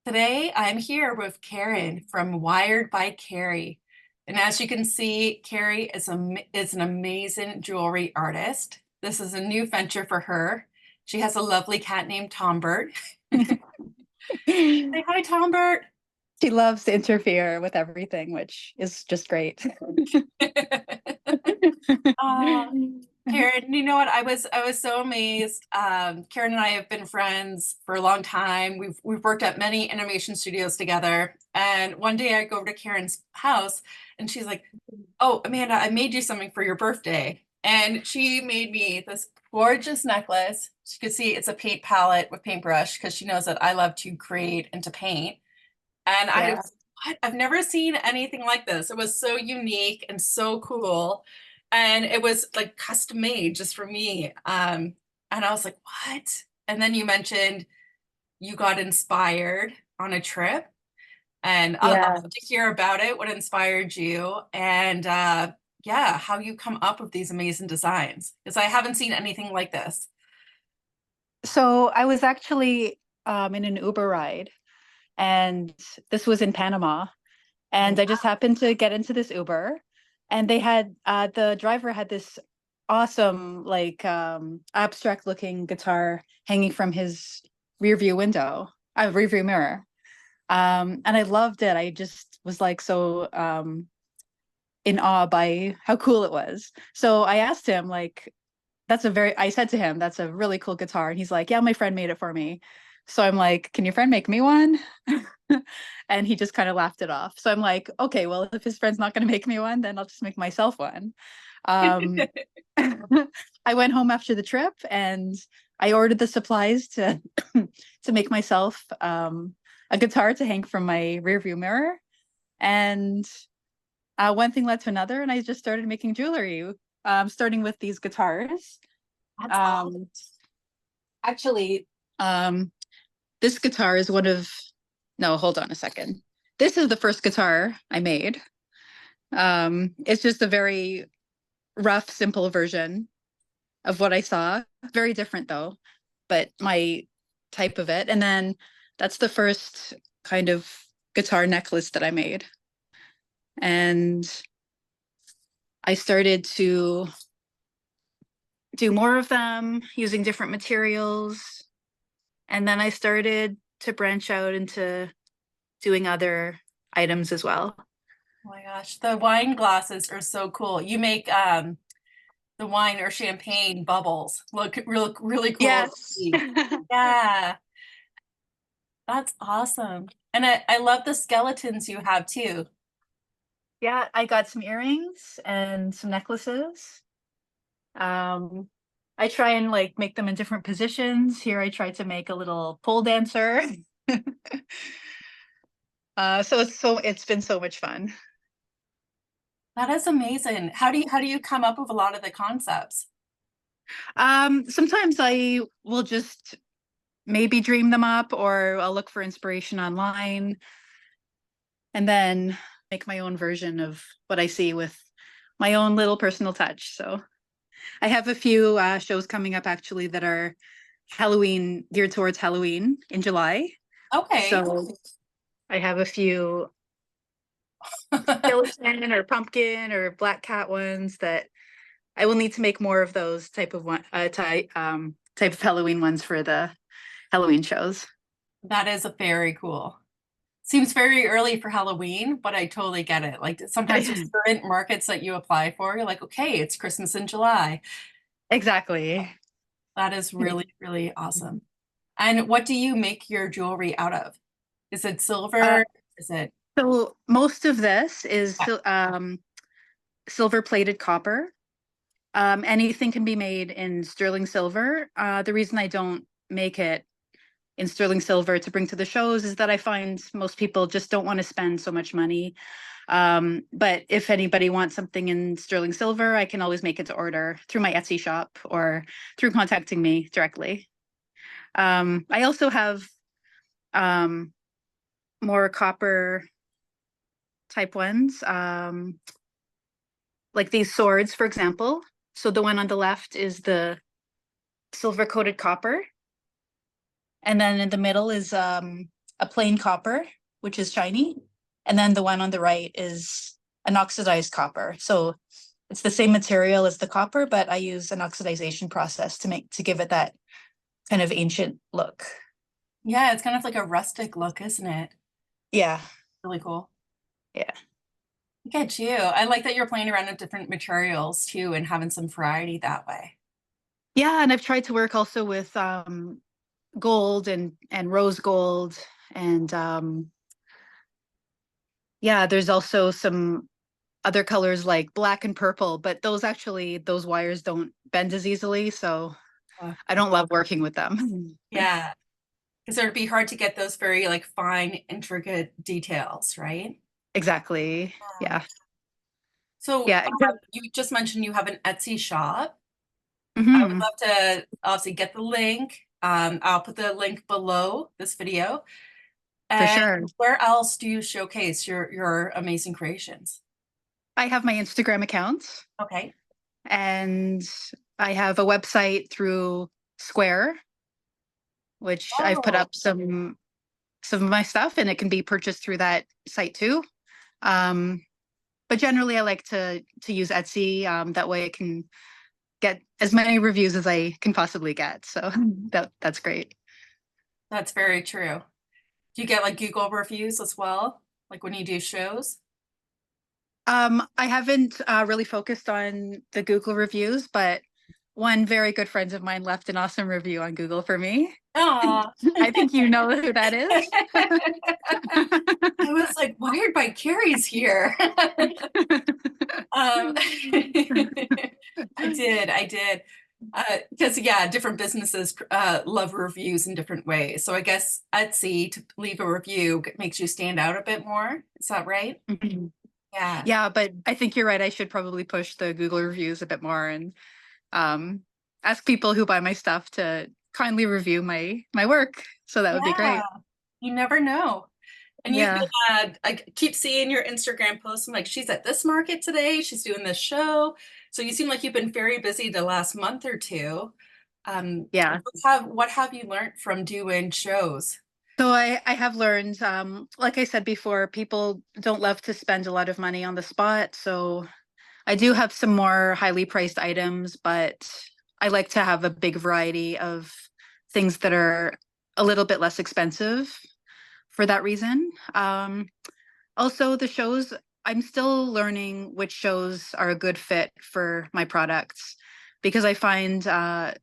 Today I'm here with Karen from Wired by Kerry. And as you can see, Kerry is an amazing jewelry artist. This is a new venture for her. She has a lovely cat named Tombert. Say She hi, Tombert. loves to interfere with everything, which is just great. Uh, Karen, you know what? I was so amazed. Karen and I have been friends for a long time. We've worked at many animation studios together. And one day I go over to Karen's house and she's like, "Oh, Amanda, I made you something for your birthday." And she made me this gorgeous necklace. You can see it's a paint palette with paintbrush because she knows that I love to create and to paint. And I Yeah. was, what? I've never seen anything like this. It was so unique and so cool. And it was like custom made just for me. And I was like, what? And then you mentioned you got inspired on a trip. And I'd love Yeah. to hear about it, what inspired you, and yeah, how you come up with these amazing designs. Because I haven't seen anything like this. So I was actually in an Uber ride, and this was in Panama. And I just happened to get into this Uber, and they had the driver had this awesome, like abstract looking guitar hanging from his rear view mirror. And I loved it. I just was like so in awe by how cool it was. So I asked him, like, I said to him, that's a really cool guitar. And he's like, yeah, my friend made it for me. So I'm like, can your friend make me one? And he just kind of laughed it off. So I'm like, okay, well, if his friend's not going to make me one, then I'll just make myself one. Um, I went home after the trip and I ordered the supplies to to make myself a guitar to hang from my rearview mirror. And one thing led to another, and I just started making jewelry, starting with these guitars. That's all. Um, actually, um, this guitar is no, hold on a second. This is the first guitar I made. It's just a very rough, simple version of what I saw. Very different though, but my type of it. And then that's the first kind of guitar necklace that I made. And I started to do more of them using different materials. And then I started to branch out into doing other items as well. Oh my gosh, the wine glasses are so cool. You make the wine or champagne bubbles look really cool to Yes. see. Yeah, that's awesome. And I love the skeletons you have too. Yeah, I got some earrings and some necklaces. Um, I try and like make them in different positions. Here I tried to make a little pole dancer. So it's been so much fun. That is amazing. How do you come up with a lot of the concepts? Sometimes I will just maybe dream them up or I'll look for inspiration online and then make my own version of what I see with my own little personal touch. So I have a few shows coming up actually that are Halloween, geared towards Halloween in July. Okay. So I have a few skeleton or pumpkin or black cat ones that I will need to make more of those type of Halloween ones for the Halloween shows. That is a very cool. Seems very early for Halloween, but I totally get it. Like sometimes there's certain markets that you apply for, you're like, okay, it's Christmas in July. Exactly. That is really awesome. And what do you make your jewelry out of? Is it Uh, silver? Is it so most of this is silver plated copper. Anything can be made in sterling silver. The reason I don't make it in sterling silver to bring to the shows is that I find most people just don't want to spend so much money. But if anybody wants something in sterling silver, I can always make it to order through my Etsy shop or through contacting me directly. I also have um, more copper type ones, like these swords, for example. So the one on the left is the silver coated copper, and then in the middle is a plain copper, which is shiny. And then the one on the right is an oxidized copper. So it's the same material as the copper, but I use an oxidization process to give it that kind of ancient look. Yeah, it's kind of like a rustic look, isn't it? Yeah, Really cool. yeah. Look at you. I like that you're playing around with different materials too and having some variety that way. Yeah, and I've tried to work also with gold and rose gold and yeah, there's also some other colors like black and purple, but those wires don't bend as easily, so Uh, I don't love working with them. yeah, because it would be hard to get those very like fine, intricate details, right? Exactly. Yeah. Yeah. So Yeah. you just mentioned you have an Etsy shop. I would Mhm. love to obviously get the link. I'll put the link below this video. For And sure. where else do you showcase your amazing creations? I have my Instagram account Okay. and I have a website through Square, which I've put Oh, up some of my stuff and it can be purchased through that site too. Um, but generally I like to use Etsy. That way I can get as many reviews as I can possibly get. So that's great. that's very true. Do you get like Google reviews as well? Like when you do shows? I haven't really focused on the Google reviews, but one very good friend of mine left an awesome review on Google for me. Oh, I think you know who that is. I was like, Wired by Carrie's here. Um, I did. Because yeah, different businesses love reviews in different ways. So I guess Etsy to leave a review makes you stand out a bit more. Is that right? Mhm. Yeah. Yeah, but I think you're right. I should probably push the Google reviews a bit more and um, ask people who buy my stuff to kindly review my work. So that would be Yeah. great. You never know. And you Yeah. can I keep seeing your Instagram posts. I'm like, she's at this market today. She's doing this show. So you seem like you've been very busy the last month or two. Yeah. What have you learned from doing shows? So I have learned, like I said before, people don't love to spend a lot of money on the spot. So I do have some more highly priced items, but I like to have a big variety of things that are a little bit less expensive for that reason. Also, the shows, I'm still learning which shows are a good fit for my products because I find some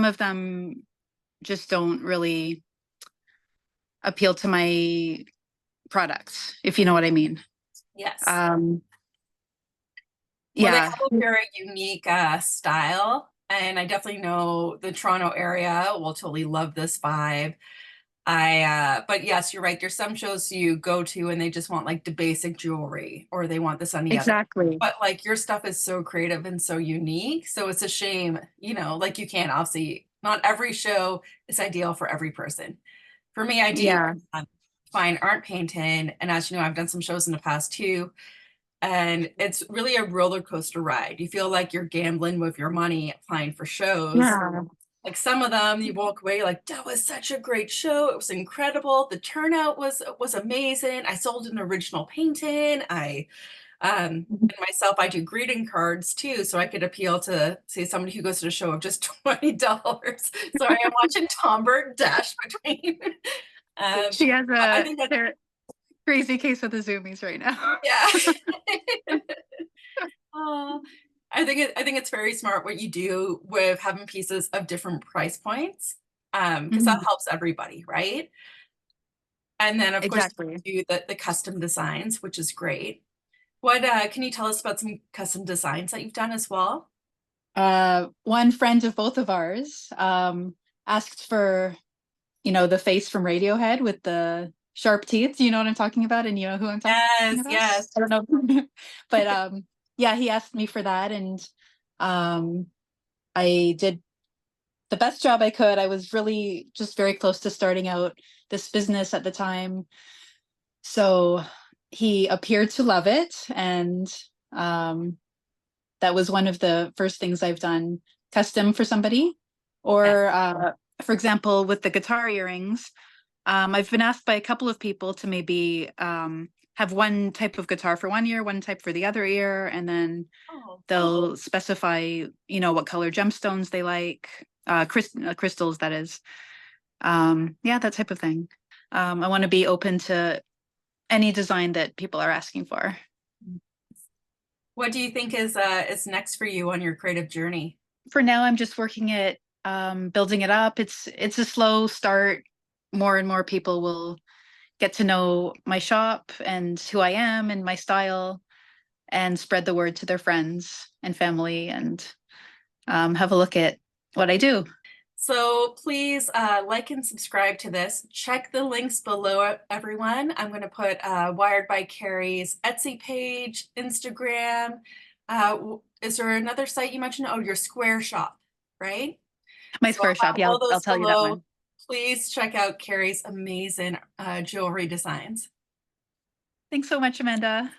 of them just don't really appeal to my products, if you know what I mean. Yes. Um, Well, they yeah, have a very unique style, and I definitely know the Toronto area will totally love this vibe. But yes, you're right. There's some shows you go to and they just want like the basic jewelry or they want this on the other. exactly. But like your stuff is so creative and so unique. So it's a shame, like you can't obviously, not every show is ideal for every person. For me, I do Yeah, fine art painting. And as you know, I've done some shows in the past too. And it's really a roller coaster ride. You feel like you're gambling with your money applying for shows. yeah. Like some of them, you walk away like that was such a great show. It was incredible. The turnout was amazing. I sold an original painting. And myself, I do greeting cards too, so I could appeal to say somebody who goes to a show of just $20. So I am watching Tom Bird dash between. She has I a think that crazy case of the zoomies right now. yeah. Uh, I think it's very smart what you do with having pieces of different price points, because that Mhm. helps everybody, right? And then of course Exactly. you do the custom designs, which is great. What can you tell us about some custom designs that you've done as well? One friend of both of ours asked for, the face from Radiohead with the sharp teeth. Do you know what I'm talking about? And you know who I'm talking Yes, about? yes. I don't know. But yeah, he asked me for that and um I did the best job I could. I was really just very close to starting out this business at the time. So he appeared to love it and um that was one of the first things I've done custom for somebody. Yes. Or for example, with the guitar earrings, I've been asked by a couple of people to maybe have one type of guitar for one ear, one type for the other ear, and then Oh, they'll specify, what color gemstones they like, crystals, that is. Yeah, that type of thing. I want to be open to any design that people are asking for. what do you think is next for you on your creative journey? For now, I'm just working at building it up. It's a slow start. More and more people will get to know my shop and who I am and my style, and spread the word to their friends and family, and have a look at what I do. So please like and subscribe to this. Check the links below, everyone. I'm going to put Wired by Kerry's Etsy page, Instagram. Is there another site you mentioned? Oh, your Square shop, right? My So square I'll shop. have Yeah, all I'll those tell you that below. one. Please check out Kerry's amazing jewelry designs. Thanks so much, Amanda.